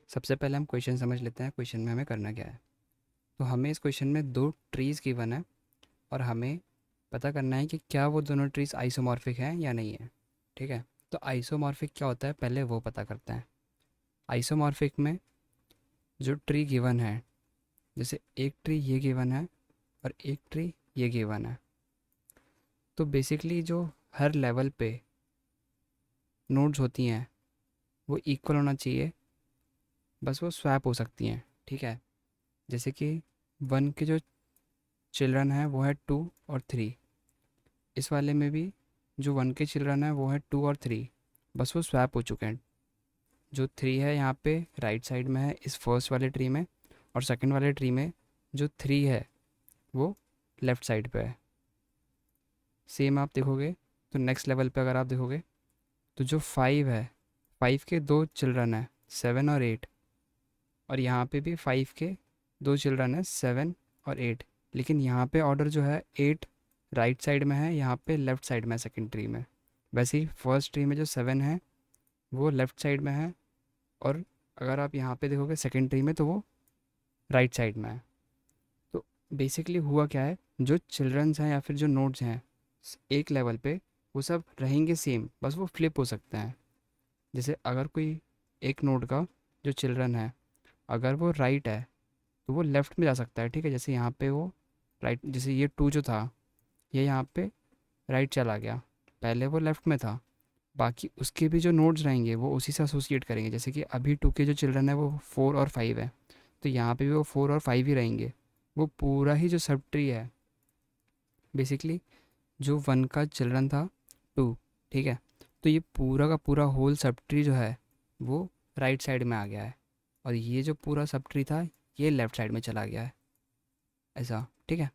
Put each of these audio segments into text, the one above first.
सबसे पहले हम क्वेश्चन समझ लेते हैं, क्वेश्चन में हमें करना क्या है। तो हमें इस क्वेश्चन में दो ट्रीज़ गिवन है और हमें पता करना है कि क्या वो दोनों ट्रीज़ आइसोमॉर्फिक हैं या नहीं है। ठीक है, तो आइसोमॉर्फिक क्या होता है पहले वो पता करते हैं। आइसोमॉर्फिक में जो ट्री गिवन है, जैसे एक ट्री ये गिवन है और एक ट्री ये गिवन है, तो बेसिकली जो हर लेवल पे नोड्स होती हैं वो इक्वल होना चाहिए, बस वो स्वैप हो सकती हैं। ठीक है, जैसे कि वन के जो चिल्ड्रन है वो है 2 और 3। इस वाले में भी जो वन के चिल्ड्रन है वो है 2 और 3, बस वो स्वैप हो चुके हैं। जो 3 है यहाँ पे राइट साइड में है इस फर्स्ट वाले ट्री में, और सेकंड वाले ट्री में जो 3 है वो लेफ़्ट साइड पे है। सेम आप देखोगे तो नेक्स्ट लेवल पे अगर आप देखोगे तो जो 5 है, 5 के दो चिल्ड्रन है 7 और 8, और यहाँ पे भी 5 के दो चिल्ड्रन है 7 और 8। लेकिन यहाँ पे ऑर्डर जो है 8 राइट साइड में है, यहाँ पे लेफ़्ट साइड में है सेकेंड ट्री में। वैसे ही फर्स्ट ट्री में जो 7 है वो लेफ़्ट साइड में है, और अगर आप यहाँ पे देखोगे सेकेंड ट्री में तो वो राइट साइड में है। तो बेसिकली हुआ क्या है, जो चिल्ड्रंस हैं या फिर जो नोड्स हैं एक लेवल पे वो सब रहेंगे सेम, बस वो फ्लिप हो सकते हैं। जैसे अगर कोई एक नोड का जो चिल्ड्रन है अगर वो राइट है तो वो लेफ़्ट में जा सकता है। ठीक है, जैसे यहाँ पे वो राइट, जैसे ये 2 जो था ये यहाँ पे राइट चला गया, पहले वो लेफ़्ट में था। बाकी उसके भी जो नोड्स रहेंगे वो उसी से एसोसिएट करेंगे। जैसे कि अभी 2 के जो चिल्ड्रन है वो 4 और 5 है, तो यहाँ पे भी वो 4 और 5 ही रहेंगे। वो पूरा ही जो सब ट्री है बेसिकली, जो वन का चिल्ड्रन था 2, ठीक है, तो ये पूरा का पूरा होल सब ट्री जो है वो राइट साइड में आ गया है, और ये जो पूरा सब ट्री था ये लेफ़्ट साइड में चला गया है, ऐसा। ठीक है,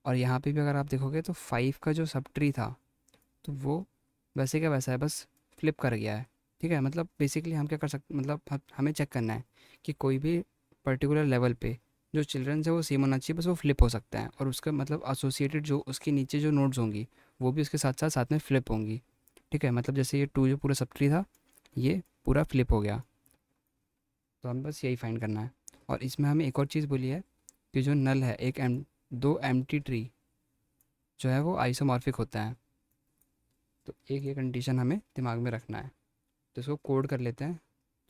और यहाँ पे भी अगर आप देखोगे तो 5 का जो सब ट्री था तो वो वैसे का वैसा है, बस फ्लिप कर गया है। ठीक है, मतलब बेसिकली हम क्या कर सकते, मतलब हमें चेक करना है कि कोई भी पर्टिकुलर लेवल पे जो चिल्ड्रंस है वो सेम होना चाहिए, बस वो फ्लिप हो सकता है, और उसका मतलब एसोसिएटेड जो उसके नीचे जो नोड्स होंगी वो भी उसके साथ साथ साथ में फ्लिप होंगी। ठीक है, मतलब जैसे ये 2 जो पूरा सब ट्री था ये पूरा फ्लिप हो गया, तो हम बस यही फाइंड करना है। और इसमें हमें एक और चीज़ बोली है कि जो नल है दो एम्प्टी ट्री जो है वो आइसोमॉर्फिक होता है। तो एक ये कंडीशन हमें दिमाग में रखना है, तो इसको कोड कर लेते हैं,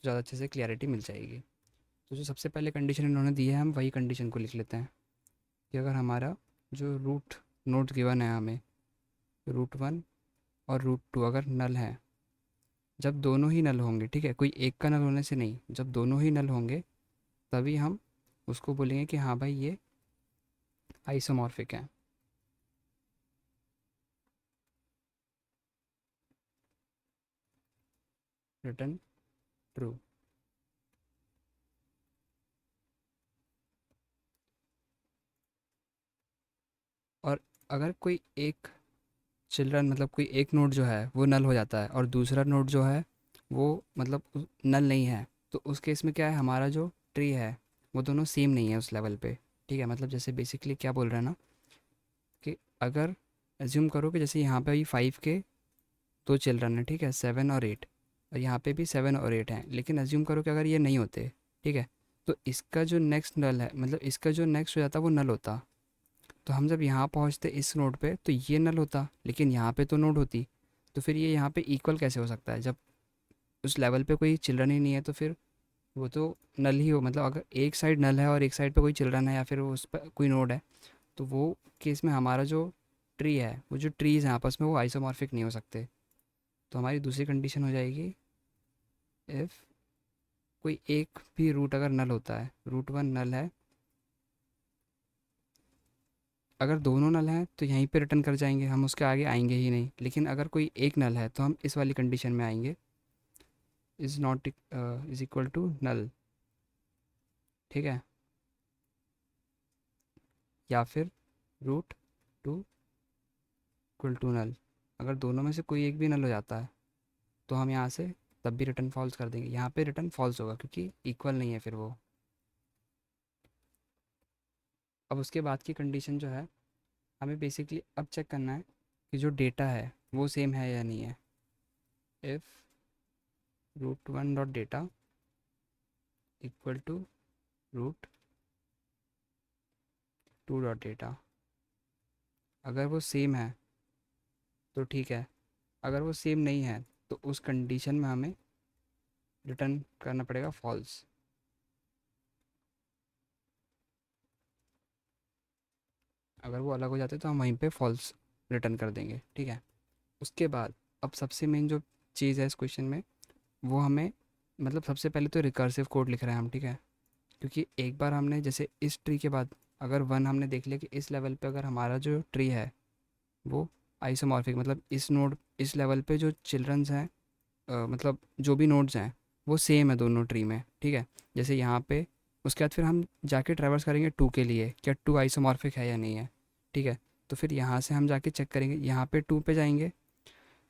ज़्यादा अच्छे से क्लियरिटी मिल जाएगी। तो जो सबसे पहले कंडीशन इन्होंने दी है हम वही कंडीशन को लिख लेते हैं कि अगर हमारा जो रूट नोड गिवन है हमें, रूट 1 और रूट 2 अगर नल है, जब दोनों ही नल होंगे, ठीक है, कोई एक का नल होने से नहीं, जब दोनों ही नल होंगे तभी हम उसको बोलेंगे कि हाँ भाई ये आइसोमॉर्फिक है। Return true. और अगर कोई एक चिल्ड्रन मतलब कोई एक नोड जो है वो नल हो जाता है और दूसरा नोड जो है वो मतलब नल नहीं है, तो उस केस में क्या है, हमारा जो ट्री है वो दोनों सेम नहीं है उस लेवल पे। ठीक है, मतलब जैसे बेसिकली क्या बोल रहे हैं ना कि अगर एज्यूम करो कि जैसे यहाँ पे अभी 5 के दो चिल्ड्रन हैं, ठीक है, 7 और 8, और यहाँ पे भी 7 और 8 हैं, लेकिन एज्यूम करो कि अगर ये नहीं होते, ठीक है, तो इसका जो नेक्स्ट नल है, मतलब इसका जो नेक्स्ट हो जाता वो नल होता। तो हम जब यहाँ पहुँचते इस नोड पे तो ये नल होता, लेकिन यहाँ पे तो नोड होती। तो फिर ये यहाँ पे इक्वल कैसे हो सकता है, जब उस लेवल पे कोई चिल्ड्रन ही नहीं है, तो फिर वो तो नल ही हो। मतलब अगर एक साइड नल है और एक साइड पे कोई चिल्ड्रन है या फिर वो उस पर कोई नोड है, तो वो केस में हमारा जो ट्री है, वो जो ट्रीज़ हैं आपस में वो आइसोमॉर्फिक नहीं हो सकते। तो हमारी दूसरी कंडीशन हो जाएगी, इफ़ कोई एक भी रूट अगर नल होता है, रूट 1 नल है, अगर दोनों नल हैं तो यहीं पे रिटर्न कर जाएंगे, हम उसके आगे आएंगे ही नहीं। लेकिन अगर कोई एक नल है तो हम इस वाली कंडीशन में आएंगे, is not is equal to null. ठीक है, या फिर रूट 2 इक्वल टू नल। अगर दोनों में से कोई एक भी नल हो जाता है तो हम यहाँ से तब भी रिटर्न फॉल्स कर देंगे, यहाँ पे रिटर्न फॉल्स होगा क्योंकि इक्वल नहीं है फिर वो। अब उसके बाद की कंडीशन जो है, हमें बेसिकली अब चेक करना है कि जो डेटा है वो सेम है या नहीं है। If root 1 dot data equal to root two dot data. अगर वो सेम है तो ठीक है, अगर वो सेम नहीं है तो उस कंडीशन में हमें रिटर्न करना पड़ेगा फॉल्स। अगर वो अलग हो जाते तो हम वहीं पे फॉल्स रिटर्न कर देंगे, ठीक है। उसके बाद अब सबसे मेन जो चीज़ है इस क्वेश्चन में, वो हमें मतलब सबसे पहले तो रिकर्सिव कोड लिख रहे हैं हम, ठीक है। क्योंकि एक बार हमने जैसे इस ट्री के बाद अगर वन हमने देख लिया कि इस लेवल पे अगर हमारा जो ट्री है वो आइसोमॉर्फिक, मतलब इस नोड इस लेवल पे जो चिल्ड्रंस हैं, मतलब जो भी नोड्स हैं वो सेम है दोनों ट्री में, ठीक है। जैसे यहाँ पे उसके बाद फिर हम जाके ट्रैवर्स करेंगे टू के लिए, क्या टू आइसोमॉर्फिक है या नहीं है, ठीक है। तो फिर यहाँ से हम जाके चेक करेंगे, यहाँ पे टू पे जाएंगे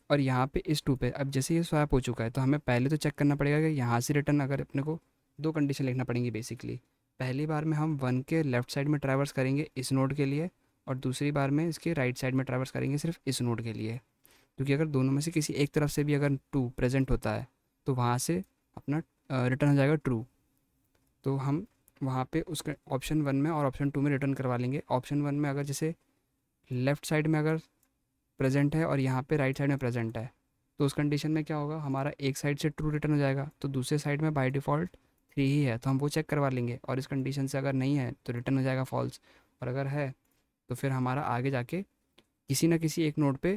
और यहाँ पे इस टू पे। अब जैसे ये स्वैप हो चुका है तो हमें पहले तो चेक करना पड़ेगा कि यहाँ से रिटर्न, अगर अपने को दो कंडीशन लिखना पड़ेंगी बेसिकली। पहली बार में हम वन के लेफ्ट साइड में ट्रैवर्स करेंगे इस नोड के लिए, और दूसरी बार में इसके राइट साइड में ट्रैवर्स करेंगे सिर्फ इस नोड के लिए। क्योंकि अगर दोनों में से किसी एक तरफ से भी अगर टू प्रेजेंट होता है तो वहाँ से अपना रिटर्न हो जाएगा ट्रू। तो हम वहाँ पे उसके ऑप्शन वन में और ऑप्शन टू में रिटर्न करवा लेंगे। ऑप्शन वन में अगर जैसे लेफ्ट साइड में अगर प्रेजेंट है और यहाँ पे राइट साइड में प्रेजेंट है, तो उस कंडीशन में क्या होगा, हमारा एक साइड से ट्रू रिटर्न हो जाएगा तो दूसरे साइड में बाय डिफ़ॉल्ट थ्री ही है, तो हम वो चेक करवा लेंगे। और इस कंडीशन से अगर नहीं है तो रिटर्न हो जाएगा फॉल्स, और अगर है तो फिर हमारा आगे जाके किसी ना किसी एक नोड पे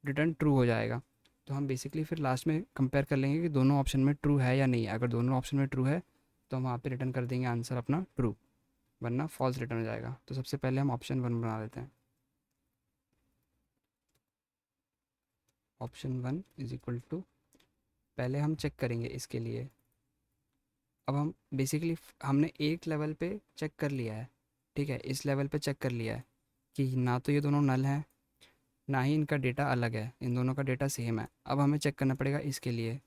रिटर्न ट्रू हो जाएगा। तो हम बेसिकली फिर लास्ट में कंपेयर कर लेंगे कि दोनों ऑप्शन में ट्रू है या नहीं है। अगर दोनों ऑप्शन में ट्रू है तो हम वहाँ पे रिटर्न कर देंगे आंसर अपना ट्रू, वरना फॉल्स रिटर्न हो जाएगा। तो सबसे पहले हम ऑप्शन वन बना लेते हैं। Option one is equal to, पहले हम चेक करेंगे इसके लिए। अब हम बेसिकली हमने एक लेवल पे चेक कर लिया है, ठीक है, इस लेवल पे चेक कर लिया है कि ना तो ये दोनों नल हैं, ना ही इनका डेटा अलग है, इन दोनों का डेटा सेम है। अब हमें चेक करना पड़ेगा इसके लिए।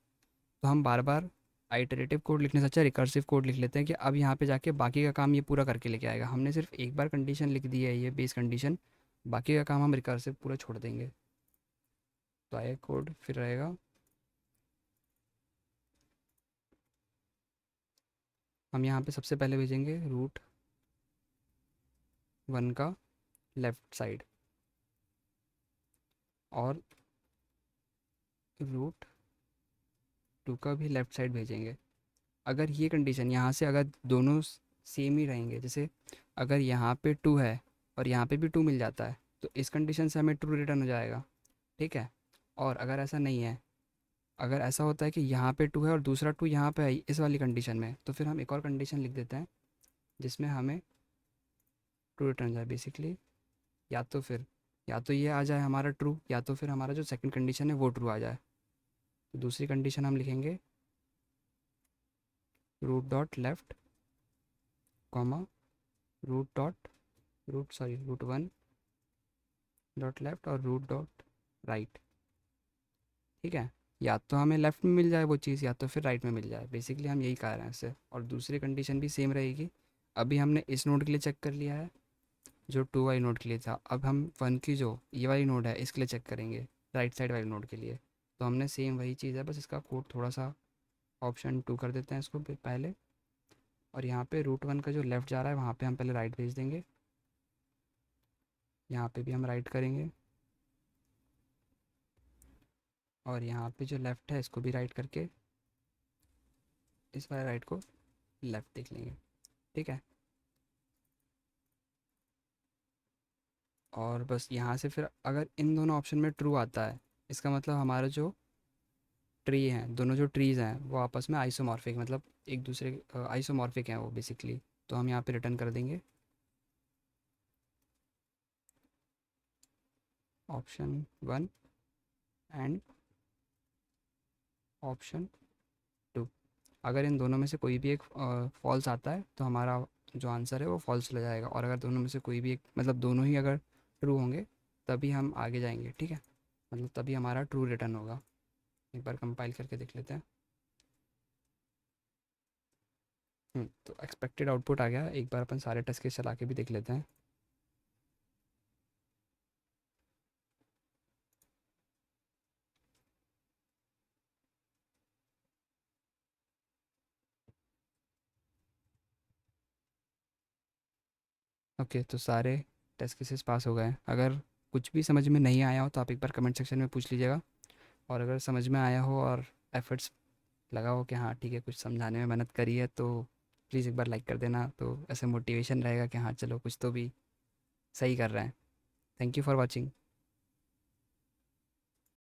तो हम बार बार आइटरेटिव कोड लिखने से अच्छा रिकर्सिव कोड लिख लेते हैं कि अब यहाँ पे जाके बाकी का काम ये पूरा करके लेके आएगा। हमने सिर्फ एक बार कंडीशन लिख दी है, ये बेस कंडीशन, बाकी का काम हम रिकर्सिव पूरा छोड़ देंगे। तो आएगा कोड फिर रहेगा, हम यहाँ पे सबसे पहले भेजेंगे रूट वन का लेफ़्ट साइड और रूट टू का भी लेफ़्ट साइड भेजेंगे। अगर ये कंडीशन यहाँ से अगर दोनों सेम ही रहेंगे, जैसे अगर यहाँ पे टू है और यहाँ पे भी टू मिल जाता है तो इस कंडीशन से हमें ट्रू रिटर्न हो जाएगा, ठीक है। और अगर ऐसा नहीं है, अगर ऐसा होता है कि यहाँ पे टू है और दूसरा टू यहाँ पे है इस वाली कंडीशन में, तो फिर हम एक और कंडीशन लिख देते हैं जिसमें हमें ट्रू रिटर्न हो जाए बेसिकली। या तो फिर या तो ये आ जाए हमारा ट्रू, या तो फिर हमारा जो सेकंड कंडीशन है वो ट्रू आ जाए। तो दूसरी कंडीशन हम लिखेंगे root dot left comma root dot root one dot left और रूट डॉट राइट, ठीक है। या तो हमें लेफ्ट में मिल जाए वो चीज़, या तो फिर राइट में मिल जाए, बेसिकली हम यही कह रहे हैं इससे। और दूसरी कंडीशन भी सेम रहेगी। अभी हमने इस नोड के लिए चेक कर लिया है जो टू वाली नोड के लिए था, अब हम वन की जो ये वाली नोड है इसके लिए चेक करेंगे, राइट साइड वाली नोड के लिए। तो हमने सेम वही चीज़ है, बस इसका कोड थोड़ा सा ऑप्शन टू कर देते हैं इसको पहले, और यहाँ पे रूट वन का जो लेफ़्ट जा रहा है वहाँ पे हम पहले राइट भेज देंगे। यहाँ पे भी हम राइट करेंगे और यहाँ पे जो लेफ़्ट है इसको भी राइट करके इस वाले राइट को लेफ़्ट देख लेंगे, ठीक है। और बस यहाँ से फिर अगर इन दोनों ऑप्शन में ट्रू आता है, इसका मतलब हमारा जो ट्री हैं, दोनों जो ट्रीज़ हैं वो आपस में आइसोमॉर्फिक, मतलब एक दूसरे आइसोमॉर्फिक हैं वो बेसिकली। तो हम यहाँ पे रिटर्न कर देंगे option one and option two. अगर इन दोनों में से कोई भी एक फॉल्स आता है तो हमारा जो आंसर है वो फॉल्स चला जाएगा, और अगर दोनों में से कोई भी एक, मतलब दोनों ही अगर ट्रू होंगे तभी हम आगे जाएंगे, ठीक है। मतलब तभी हमारा ट्रू रिटर्न होगा। एक बार कंपाइल करके देख लेते हैं। तो एक्सपेक्टेड आउटपुट आ गया, एक बार अपन सारे टेस्ट केस चला के भी देख लेते हैं। ओके, तो सारे टेस्ट केसेस पास हो गए हैं। अगर कुछ भी समझ में नहीं आया हो तो आप एक बार कमेंट सेक्शन में पूछ लीजिएगा, और अगर समझ में आया हो और एफर्ट्स लगा हो कि हाँ ठीक है कुछ समझाने में मेहनत करी है, तो प्लीज़ एक बार लाइक कर देना, तो ऐसे मोटिवेशन रहेगा कि हाँ चलो कुछ तो भी सही कर रहे हैं। Thank you for watching.